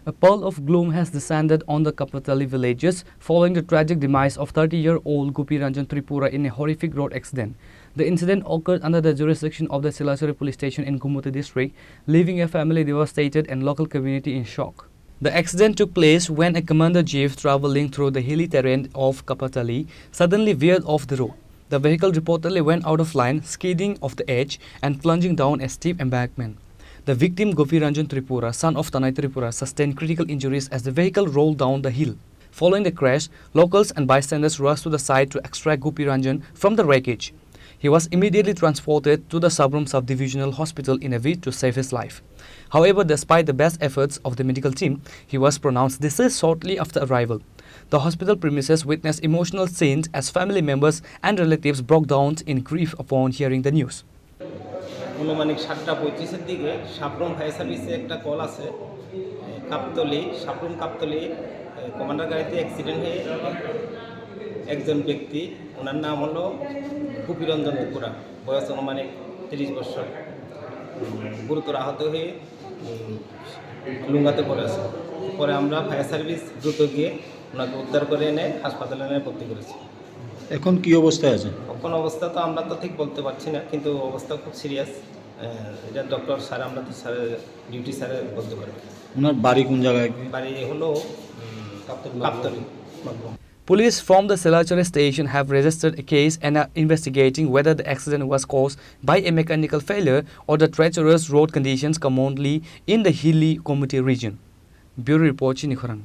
A pall of gloom has descended on the Kapatali villages following the tragic demise of 30-year-old Gopi Ranjan Tripura in a horrific road accident. The incident occurred under the jurisdiction of the Silasuri police station in Kumuti district, leaving a family devastated and local community in shock. The accident took place when a commander jeep traveling through the hilly terrain of Kapatali suddenly veered off the road. The vehicle reportedly went out of line, skidding off the edge and plunging down a steep embankment. The victim, Gopi Ranjan Tripura, son of Tanai Tripura, sustained critical injuries as the vehicle rolled down the hill. Following the crash, locals and bystanders rushed to the site to extract Gopi Ranjan from the wreckage. He was immediately transported to the Sabrum Subdivisional Hospital in a bid to save his life. However, despite the best efforts of the medical team, he was pronounced deceased shortly after arrival. The hospital premises witnessed emotional scenes as family members and relatives broke down in grief upon hearing the news. অনুমানিক 7:35 দিকে Sabroom fire সার্ভিসে একটা call আছে Sabroom কাপ্তলি commander গাড়িতে accident হয়ে একজন ব্যক্তি, ওনার নাম হলো গোপী রঞ্জন ত্রিপুরা, বয়স অনুমানিক 30 বছর, গুরুতর আহত হয়ে লুঙ্গাতে পড়ে আছে। পরে আমরা ফায়ার সার্ভিস দ্রুত গিয়ে ওনাকে উদ্ধার করে এনে হাসপাতালে এনে ভর্তি করেছি। এখন কি অবস্থায় আছে? এখন অবস্থা তো আমরা তো ঠিক বলতে পারছি না, কিন্তু অবস্থা খুব সিরিয়াস। এটা ডক্টর স্যার, আমরা তো স্যারের ডিউটি স্যারে বলতে পারবেন। ওনার বাড়ি কোন জায়গায়? বাড়ি হলো কাপ্তলি। Police from the Silachare station have registered a case and are investigating whether the accident was caused by a mechanical failure or the treacherous road conditions commonly in the hilly Kumuti region. Bureau Report, Chinikhorang.